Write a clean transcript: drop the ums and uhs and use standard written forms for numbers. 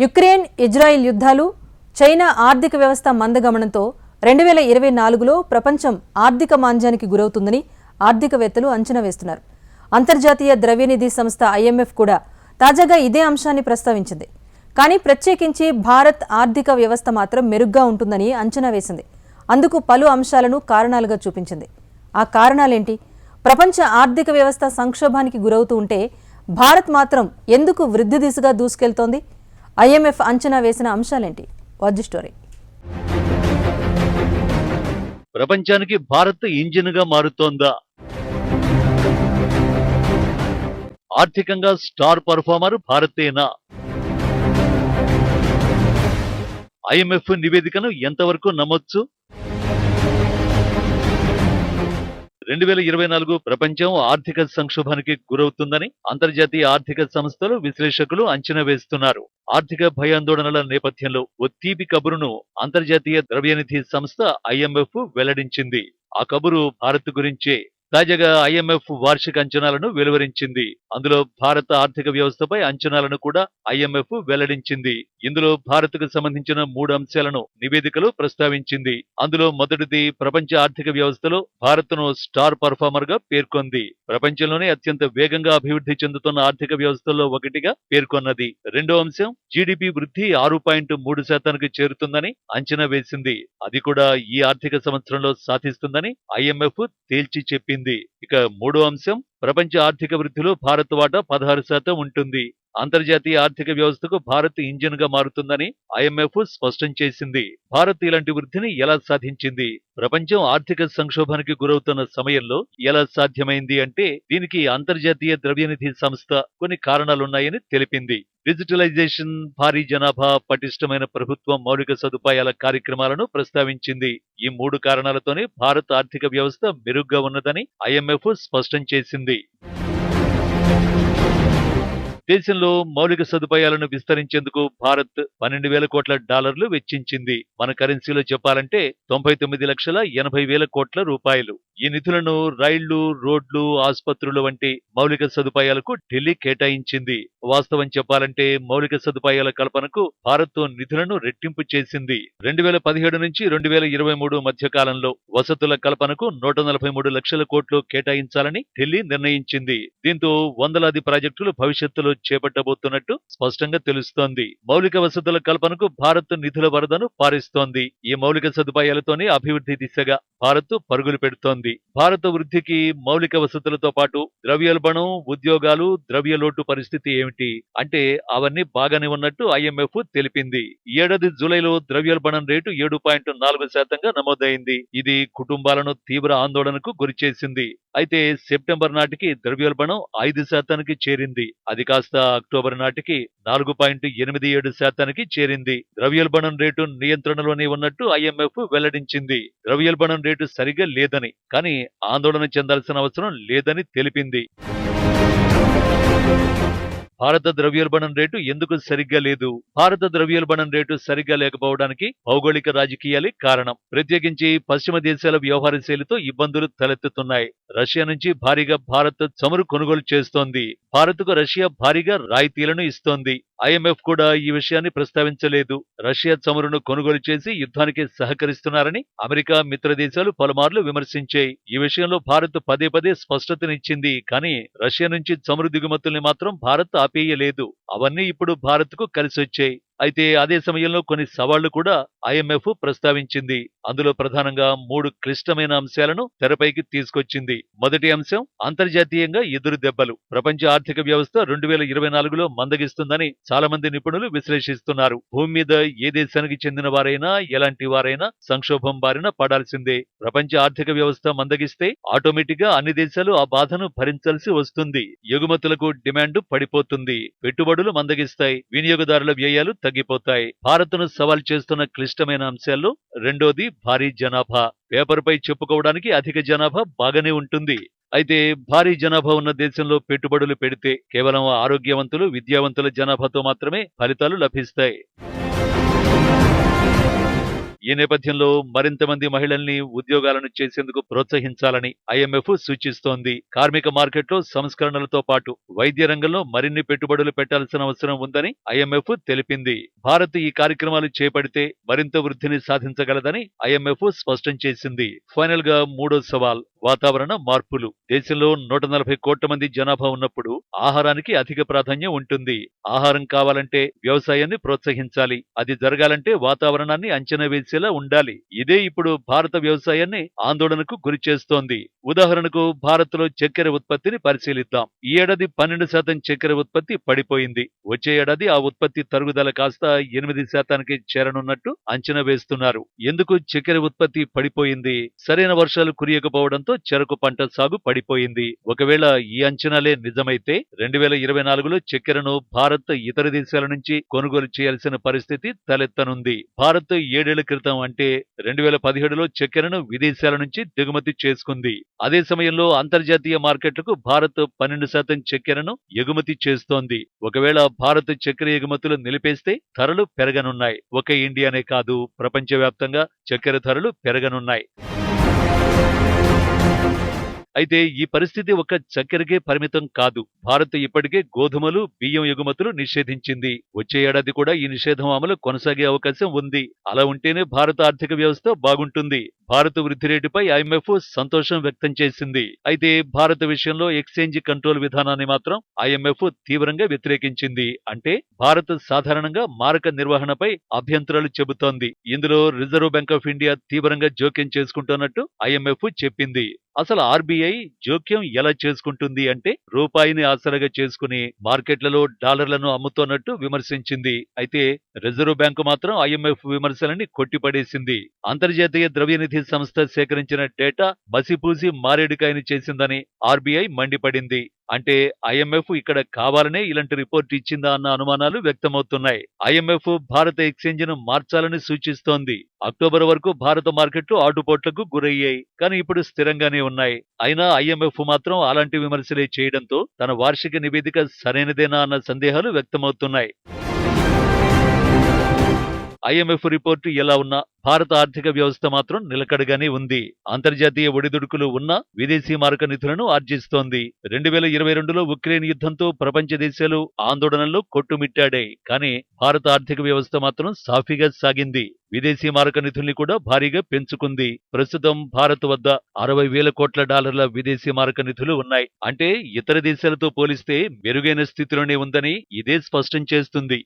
Ukraine Israel యుద్ధాలు, China ఆర్థిక వ్యవస్థ మందగమనంతో 2024లో ప్రపంచం ఆర్థిక మాంద్యానికి గురవుతుందని ఆర్థికవేత్తలు అంచనా వేస్తున్నారు. అంతర్జాతీయ ద్రవ్యనిధి సంస్థ IMF కూడా తాజాగా ఇదే అంశాన్ని ప్రస్తావించింది. కానీ ప్రత్యేకించి భారత్ ఆర్థిక వ్యవస్థ మాత్రం మెరుగ్గా ఉంటుందని అంచనా వేసింది. అందుకు పలు అంశాలను కారణాలుగా చూపించింది. ఆ కారణాలేంటి? ప్రపంచ ఆర్థిక వ్యవస్థ సంక్షోభానికి గురవుతూ ఉంటే భారత్ మాత్రం ఎందుకు వృద్ధి దిశగా దూసుకెళ్తోంది? IMF అంచనా వేసిన అంశాలేంటి? Watch the story. ప్రపంచానికి భారత్ ఇంజిన్గా మారుతోందా? ఆర్థికంగా స్టార్ పర్ఫార్మర్ భారతేనా? IMF నివేదికను ఎంతవరకు నమ్మొచ్చు? 2024 ప్రపంచం ఆర్థిక సంక్షోభానికి గురవుతుందని అంతర్జాతీయ ఆర్థిక సంస్థలు, విశ్లేషకులు అంచనా వేస్తున్నారు. ఆర్థిక భయాందోళనల నేపథ్యంలో ఓ తీపి కబురును అంతర్జాతీయ ద్రవ్యనిధి సంస్థ IMF వెల్లడించింది. ఆ కబురు భారత్ గురించే. తాజాగా IMF వార్షిక అంచనాలను వెలువరించింది. అందులో భారత ఆర్థిక వ్యవస్థపై అంచనాలను కూడా IMF వెల్లడించింది. ఇందులో భారత్కు సంబంధించిన 3 అంశాలను నివేదికలో ప్రస్తావించింది. అందులో మొదటిది, ప్రపంచ ఆర్థిక వ్యవస్థలో భారత్ను స్టార్ పర్ఫార్మర్ గా పేర్కొంది. ప్రపంచంలోనే అత్యంత వేగంగా అభివృద్ధి చెందుతున్న ఆర్థిక వ్యవస్థల్లో ఒకటిగా పేర్కొన్నది. రెండో అంశం, GDP వృద్ధి 6.3%కి చేరుతుందని అంచనా వేసింది. అది కూడా ఈ ఆర్థిక సంవత్సరంలో సాధిస్తుందని IMF తేల్చి చెప్పింది. ఇక మూడో అంశం, ప్రపంచ ఆర్థిక వృద్ధిలో భారత్ వాటా 16% ఉంటుంది. అంతర్జాతీయ ఆర్థిక వ్యవస్థకు భారత్ ఇంజిన్ గా మారుతుందని IMF స్పష్టం చేసింది. భారత్ ఇలాంటి వృద్ధిని ఎలా సాధించింది? ప్రపంచం ఆర్థిక సంక్షోభానికి గురవుతున్న సమయంలో ఎలా సాధ్యమైంది అంటే, దీనికి అంతర్జాతీయ ద్రవ్యనిధి సంస్థ కొన్ని కారణాలున్నాయని తెలిపింది. డిజిటలైజేషన్, భారీ జనాభా, పటిష్టమైన ప్రభుత్వం, మౌలిక సదుపాయాల కార్యక్రమాలను ప్రస్తావించింది. ఈ 3 కారణాలతోనే భారత్ ఆర్థిక వ్యవస్థ మెరుగ్గా ఉన్నదని IMF స్పష్టం చేసింది. దేశంలో మౌలిక సదుపాయాలను విస్తరించేందుకు భారత్ $12,000 కోట్ల వెచ్చించింది. మన కరెన్సీలో చెప్పాలంటే 99,80,000 కోట్ల రూపాయలు. ఈ నిధులను రైళ్లు, రోడ్లు, ఆసుపత్రులు వంటి మౌలిక సదుపాయాలకు ఢిల్లీ కేటాయించింది. వాస్తవం చెప్పాలంటే మౌలిక సదుపాయాల కల్పనకు భారత్ నిధులను రెట్టింపు చేసింది. 2017 నుంచి 2023 మధ్య కాలంలో వసతుల కల్పనకు 143 లక్షల కోట్లు కేటాయించాలని ఢిల్లీ నిర్ణయించింది. దీంతో వందలాది ప్రాజెక్టులు భవిష్యత్తులో చేపట్టబోతున్నట్టు స్పష్టంగా తెలుస్తోంది. మౌలిక వసతుల కల్పనకు భారత్ నిధుల వరదను పారిస్తోంది. ఈ మౌలిక సదుపాయాలతోనే అభివృద్ధి దిశగా భారత్ పరుగులు పెడుతోంది. భారత వృద్ధికి మౌలిక వసతులతో పాటు ద్రవ్యోల్బణం, ఉద్యోగాలు, ద్రవ్యలోటు పరిస్థితి ఏమిటి అంటే అవన్నీ బాగానే ఉన్నట్టు IMF తెలిపింది. ఈ ఏడాది జూలైలో ద్రవ్యోల్బణం రేటు 7.4%గా నమోదైంది. ఇది కుటుంబాలను తీవ్ర ఆందోళనకు గురిచేసింది. అయితే సెప్టెంబర్ నాటికి ద్రవ్యోల్బణం 5%కి చేరింది. అది కాస్త అక్టోబర్ నాటికి 4.87%కి చేరింది. ద్రవ్యోల్బణం రేటు నియంత్రణలోనే ఉన్నట్టు IMF వెల్లడించింది. ద్రవ్యోల్బణం రేటు సరిగా లేదని, కానీ ఆందోళన చెందాల్సిన అవసరం లేదని తెలిపింది. భారత ద్రవ్యోల్బణం రేటు ఎందుకు సరిగ్గా లేదు? భారత ద్రవ్యోల్బణం రేటు సరిగ్గా లేకపోవడానికి భౌగోళిక రాజకీయాలే కారణం. ప్రత్యేకించి పశ్చిమ దేశాల వ్యవహార శైలితో ఇబ్బందులు తలెత్తుతున్నాయి. రష్యా నుంచి భారీగా భారత్ చమురు కొనుగోలు చేస్తోంది. భారత్కు రష్యా భారీగా రాయితీలను ఇస్తోంది. IMF కూడా ఈ విషయాన్ని ప్రస్తావించలేదు. రష్యా చమురును కొనుగోలు చేసి యుద్ధానికి సహకరిస్తున్నారని అమెరికా, మిత్ర దేశాలు పలుమార్లు విమర్శించాయి. ఈ విషయంలో భారత్ పదే పదే స్పష్టతనిచ్చింది. కానీ రష్యా నుంచి చమురు దిగుమతుల్ని మాత్రం భారత్ ఆపేయలేదు. అవన్నీ ఇప్పుడు భారత్కు కలిసొచ్చాయి. అయితే అదే సమయంలో కొన్ని సవాళ్లు కూడా IMF ప్రస్తావించింది. అందులో ప్రధానంగా 3 క్లిష్టమైన అంశాలను తెరపైకి తీసుకొచ్చింది. మొదటి అంశం, అంతర్జాతీయంగా ఎదురు దెబ్బలు. ప్రపంచ ఆర్థిక వ్యవస్థ 2024లో మందగిస్తుందని చాలా మంది నిపుణులు విశ్లేషిస్తున్నారు. భూమి మీద ఏ దేశానికి చెందిన వారైనా, ఎలాంటి వారైనా సంక్షోభం బారిన పడాల్సిందే. ప్రపంచ ఆర్థిక వ్యవస్థ మందగిస్తే ఆటోమేటిక్ గా అన్ని దేశాలు ఆ బాధను భరించాల్సి వస్తుంది. ఎగుమతులకు డిమాండ్ పడిపోతుంది. పెట్టుబడులు మందగిస్తాయి. వినియోగదారుల వ్యయాలు తగ్గిపోతాయి. భారత్ను సవాల్ చేస్తున్న క్లిష్టమైన అంశాల్లో రెండోది భారీ జనాభా. పేపర్పై చెప్పుకోవడానికి అధిక జనాభా బాగానే ఉంటుంది. అయితే భారీ జనాభా ఉన్న దేశంలో పెట్టుబడులు పెడితే కేవలం ఆరోగ్యవంతులు, విద్యావంతుల జనాభాతో మాత్రమే ఫలితాలు లభిస్తాయి. ఈ నేపథ్యంలో మరింత మంది మహిళల్ని ఉద్యోగాలను చేసేందుకు ప్రోత్సహించాలని IMF సూచిస్తోంది. కార్మిక మార్కెట్లో సంస్కరణలతో పాటు వైద్య రంగంలో మరిన్ని పెట్టుబడులు పెట్టాల్సిన అవసరం ఉందని IMF తెలిపింది. భారత్ ఈ కార్యక్రమాలు చేపడితే మరింత వృద్ధిని సాధించగలదని IMF స్పష్టం చేసింది. ఫైనల్ గా మూడో సవాల్ వాతావరణ మార్పులు. దేశంలో 140 కోట్ల మంది జనాభా ఉన్నప్పుడు ఆహారానికి అధిక ప్రాధాన్యం ఉంటుంది. ఆహారం కావాలంటే వ్యవసాయాన్ని ప్రోత్సహించాలి. అది జరగాలంటే వాతావరణాన్ని అంచనా వేసేలా ఉండాలి. ఇదే ఇప్పుడు భారత వ్యవసాయాన్ని ఆందోళనకు గురి చేస్తోంది. ఉదాహరణకు భారత్ లో చక్కెర ఉత్పత్తిని పరిశీలిద్దాం. ఈ ఏడాది 12% చక్కెర ఉత్పత్తి పడిపోయింది. వచ్చే ఏడాది ఆ ఉత్పత్తి తరుగుదల కాస్త 8% చేరనున్నట్టు అంచనా వేస్తున్నారు. ఎందుకు చక్కెర ఉత్పత్తి పడిపోయింది? సరైన వర్షాలు కురియకపోవడంతో చెరకు పంట సాగు పడిపోయింది. ఒకవేళ ఈ అంచనాలే నిజమైతే 2024లో చక్కెరను భారత్ ఇతర దేశాల నుంచి కొనుగోలు చేయాల్సిన పరిస్థితి తలెత్తనుంది. భారత్ 7 ఏళ్ల క్రితం అంటే 2017లో చక్కెరను విదేశాల నుంచి దిగుమతి చేసుకుంది. అదే సమయంలో అంతర్జాతీయ మార్కెట్లకు భారత్ 12% చక్కెరను ఎగుమతి చేస్తోంది. ఒకవేళ భారత్ చక్కెర ఎగుమతులు నిలిపేస్తే ధరలు పెరగనున్నాయి. ఒక ఇండియానే కాదు, ప్రపంచవ్యాప్తంగా చక్కెర ధరలు పెరగనున్నాయి. అయితే ఈ పరిస్థితి ఒక్క చక్కెరకే పరిమితం కాదు. భారత్ ఇప్పటికే గోధుమలు, బియ్యం ఎగుమతులు నిషేధించింది. వచ్చే ఏడాది కూడా ఈ నిషేధం అమలు కొనసాగే అవకాశం ఉంది. అలా ఉంటేనే భారత ఆర్థిక వ్యవస్థ బాగుంటుంది. భారత్ వృద్ధి రేటుపై IMF సంతోషం వ్యక్తం చేసింది. అయితే భారత విషయంలో ఎక్స్చేంజ్ కంట్రోల్ విధానాన్ని మాత్రం IMF తీవ్రంగా వ్యతిరేకించింది. అంటే భారత్ సాధారణంగా మారక నిర్వహణపై అభ్యంతరాలు చెబుతోంది. ఇందులో రిజర్వ్ బ్యాంక్ ఆఫ్ ఇండియా తీవ్రంగా జోక్యం చేసుకుంటున్నట్టు IMF చెప్పింది. అసలు RBI జోక్యం ఎలా చేసుకుంటుంది అంటే రూపాయిని ఆసరాగా చేసుకుని మార్కెట్లలో డాలర్లను అమ్ముతోన్నట్టు విమర్శించింది. అయితే రిజర్వ్ బ్యాంకు మాత్రం IMF విమర్శలని కొట్టిపడేసింది. అంతర్జాతీయ ద్రవ్యనిధి సంస్థ సేకరించిన డేటా మసిపూసి మారేడుకాయని చేసిందని RBI మండిపడింది. అంటే IMF ఇక్కడ కావాలనే ఇలాంటి రిపోర్ట్ ఇచ్చిందా అన్న అనుమానాలు వ్యక్తమవుతున్నాయి. IMF భారత ఎక్స్చేంజ్ ను మార్చాలని సూచిస్తోంది. అక్టోబర్ వరకు భారత మార్కెట్లు ఆటుపోట్లకు గురయ్యాయి. కానీ ఇప్పుడు స్థిరంగానే ఉన్నాయి. అయినా IMF మాత్రం అలాంటి విమర్శలే చేయడంతో తన వార్షిక నివేదిక సరైనదేనా అన్న సందేహాలు వ్యక్తమవుతున్నాయి. IMF రిపోర్టు ఎలా ఉన్నా భారత ఆర్థిక వ్యవస్థ మాత్రం నిలకడగానే ఉంది. అంతర్జాతీయ ఒడిదుడుకులు ఉన్నా విదేశీ మారక నిధులను ఆర్జిస్తోంది. 2022లో ఉక్రెయిన్ యుద్ధంతో ప్రపంచ దేశాలు ఆందోళనల్లో కొట్టుమిట్టాడాయి. కానీ భారత ఆర్థిక వ్యవస్థ మాత్రం సాఫీగా సాగింది. విదేశీ మారక నిధుల్ని కూడా భారీగా పెంచుకుంది. ప్రస్తుతం భారత్ వద్ద $60,000 కోట్ల విదేశీ మారక నిధులు ఉన్నాయి. అంటే ఇతర దేశాలతో పోలిస్తే మెరుగైన స్థితిలోనే ఉందని ఇదే స్పష్టం చేస్తుంది.